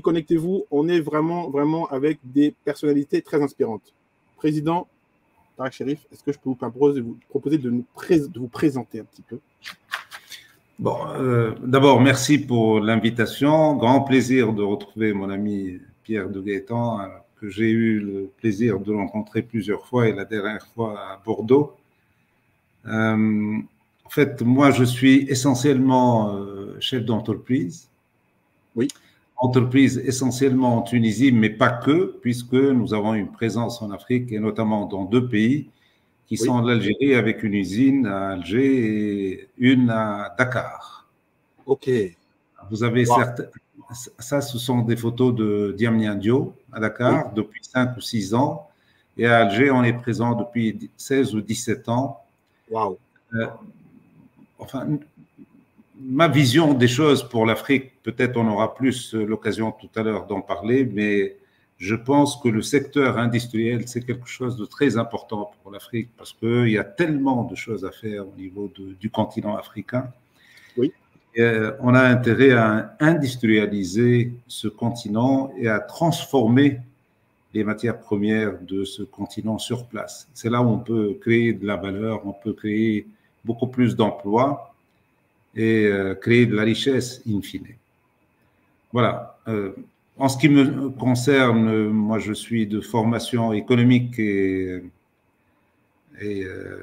connectez-vous, on est vraiment, vraiment avec des personnalités très inspirantes. Président Tarek Cherif, est-ce que je peux vous proposer de vous présenter un petit peu? Bon, d'abord, merci pour l'invitation. Grand plaisir de retrouver mon ami Pierre de Gaëtan, que j'ai eu le plaisir de rencontrer plusieurs fois et la dernière fois à Bordeaux. En fait, moi, je suis essentiellement chef d'entreprise. Oui. Entreprise essentiellement en Tunisie, mais pas que, puisque nous avons une présence en Afrique et notamment dans deux pays qui sont l'Algérie avec une usine à Alger et une à Dakar. Ok. Vous avez certes, ça, ce sont des photos de Diamniadio Dio à Dakar depuis 5 ou 6 ans. Et à Alger, on est présent depuis 16 ou 17 ans. Waouh. Enfin, ma vision des choses pour l'Afrique, peut-être on aura plus l'occasion tout à l'heure d'en parler, mais je pense que le secteur industriel, c'est quelque chose de très important pour l'Afrique parce qu'il y a tellement de choses à faire au niveau du continent africain. Oui. On a intérêt à industrialiser ce continent et à transformer les matières premières de ce continent sur place. C'est là où on peut créer de la valeur, on peut créer beaucoup plus d'emplois et créer de la richesse in fine. Voilà. En ce qui me concerne, moi je suis de formation économique et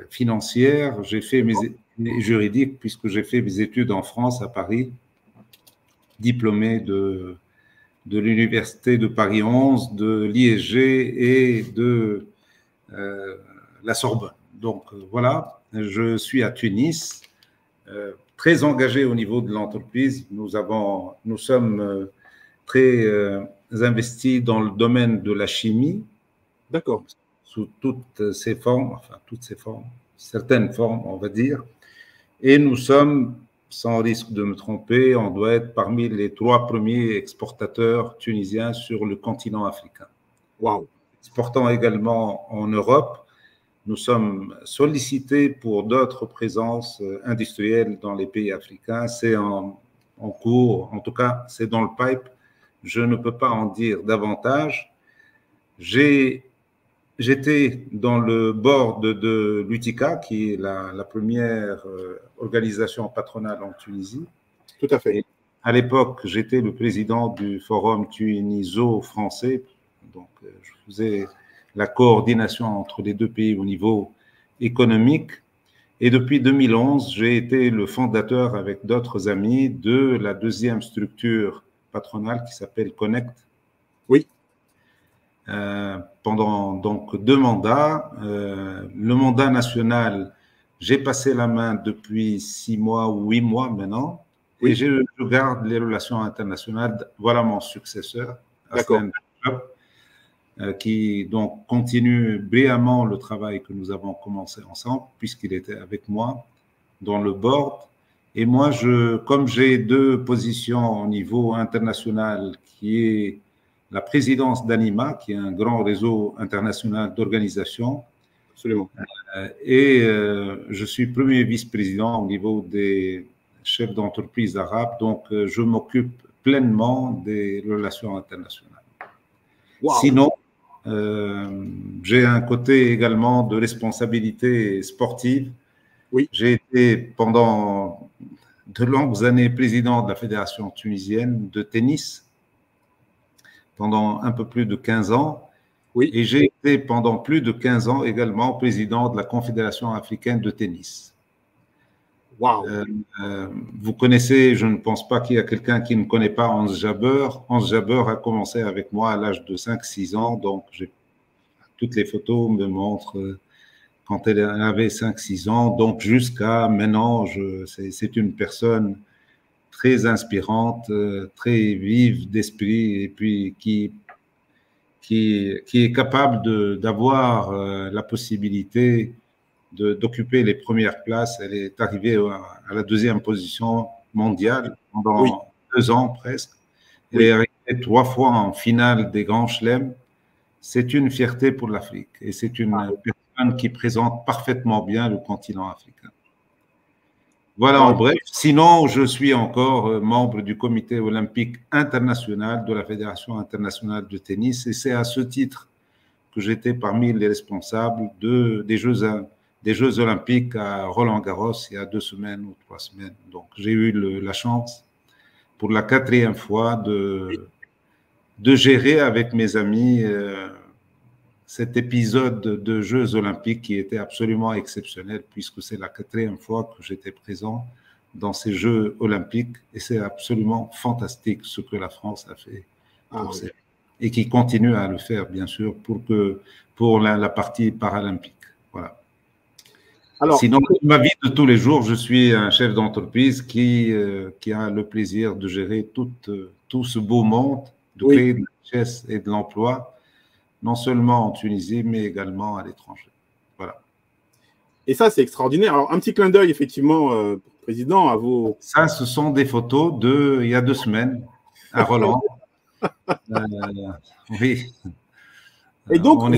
financière. J'ai fait mes juridiques puisque j'ai fait mes études en France, à Paris, diplômé de l'Université de Paris 11, de l'ISG et de la Sorbonne. Donc voilà, je suis à Tunis, très engagé au niveau de l'entreprise. Nous sommes très investis dans le domaine de la chimie. D'accord. Sous toutes ses formes, enfin toutes ses formes, certaines formes, on va dire. Et nous sommes, sans risque de me tromper, on doit être parmi les 3 premiers exportateurs tunisiens sur le continent africain. Waouh. Exportant également en Europe, nous sommes sollicités pour d'autres présences industrielles dans les pays africains. C'est en cours, en tout cas, c'est dans le pipe. Je ne peux pas en dire davantage. J'étais dans le board de l'UTICA, qui est la première organisation patronale en Tunisie. Tout à fait. Et à l'époque, j'étais le président du forum tuniso-français. Donc, je faisais la coordination entre les deux pays au niveau économique. Et depuis 2011, j'ai été le fondateur avec d'autres amis de la deuxième structure patronale qui s'appelle Connect. Oui. Pendant donc 2 mandats. Le mandat national, j'ai passé la main depuis 6 mois ou 8 mois maintenant. Oui. Et je garde les relations internationales. Voilà mon successeur, Aslan Diop, qui donc continue brillamment le travail que nous avons commencé ensemble, puisqu'il était avec moi dans le board. Et moi, comme j'ai 2 positions au niveau international, qui est la présidence d'Anima, qui est un grand réseau international d'organisations. Absolument. Et je suis premier vice-président au niveau des chefs d'entreprise arabes, donc je m'occupe pleinement des relations internationales. Wow. Sinon, j'ai un côté également de responsabilité sportive. Oui. J'ai été pendant de longues années président de la Fédération tunisienne de tennis, pendant un peu plus de 15 ans. Oui. Et j'ai été pendant plus de 15 ans également président de la Confédération africaine de tennis. Wow. Vous connaissez, je ne pense pas qu'il y a quelqu'un qui ne connaît pas Hans Jaber. Hans Jaber a commencé avec moi à l'âge de 5-6 ans, donc toutes les photos me montrent quand elle avait 5-6 ans, donc jusqu'à maintenant, c'est une personne très inspirante, très vive d'esprit et puis qui est capable d'avoir la possibilité d'occuper les premières places. Elle est arrivée à la 2e position mondiale pendant 2 ans presque. Elle est arrivée 3 fois en finale des Grands Chelems. C'est une fierté pour l'Afrique et c'est une personne qui présente parfaitement bien le continent africain. Voilà, en Alors, bref. Sinon, je suis encore membre du Comité olympique international de la Fédération internationale de tennis et c'est à ce titre que j'étais parmi les responsables des Jeux olympiques à Roland-Garros il y a 2 semaines ou 3 semaines. Donc, j'ai eu la chance pour la 4e fois de gérer avec mes amis cet épisode de Jeux olympiques qui était absolument exceptionnel puisque c'est la 4e fois que j'étais présent dans ces Jeux olympiques et c'est absolument fantastique ce que la France a fait pour oui. et qui continue à le faire bien sûr pour la partie paralympique. Voilà. Alors, sinon, dans ma vie de tous les jours, je suis un chef d'entreprise qui a le plaisir de gérer tout ce beau monde, de oui. créer de la richesse et de l'emploi, non seulement en Tunisie, mais également à l'étranger. Voilà. Et ça, c'est extraordinaire. Alors, un petit clin d'œil, effectivement, Président, à vos… Ça, ce sont des photos il y a 2 semaines à Roland. Oui. Et donc, on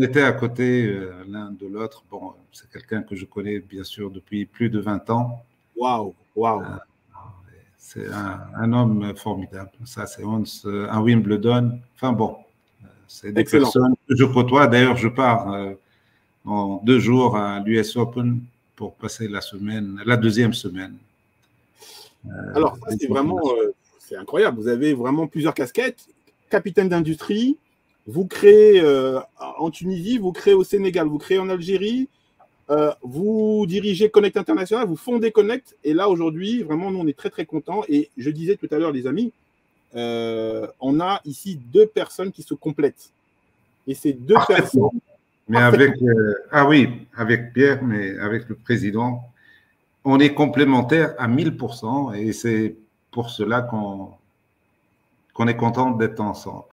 était à côté l'un de l'autre. Bon, c'est quelqu'un que je connais bien sûr depuis plus de 20 ans. Waouh, waouh. C'est un homme formidable. Ça, c'est un Wimbledon. Enfin bon, c'est des Excellent. personnes que je côtoie. D'ailleurs, je pars en 2 jours à l'US Open pour passer la 2e semaine. Alors, ça, c'est vraiment c'est incroyable. Vous avez vraiment plusieurs casquettes. Capitaine d'industrie, vous créez en Tunisie, vous créez au Sénégal, vous créez en Algérie, vous dirigez Connect International, vous fondez Connect. Et là, aujourd'hui, vraiment, nous, on est très, très contents. Et je disais tout à l'heure, les amis, on a ici 2 personnes qui se complètent. Et ces 2 personnes… Mais avec Pierre, mais avec le président, on est complémentaires à 1000% et c'est pour cela qu'on est content d'être ensemble.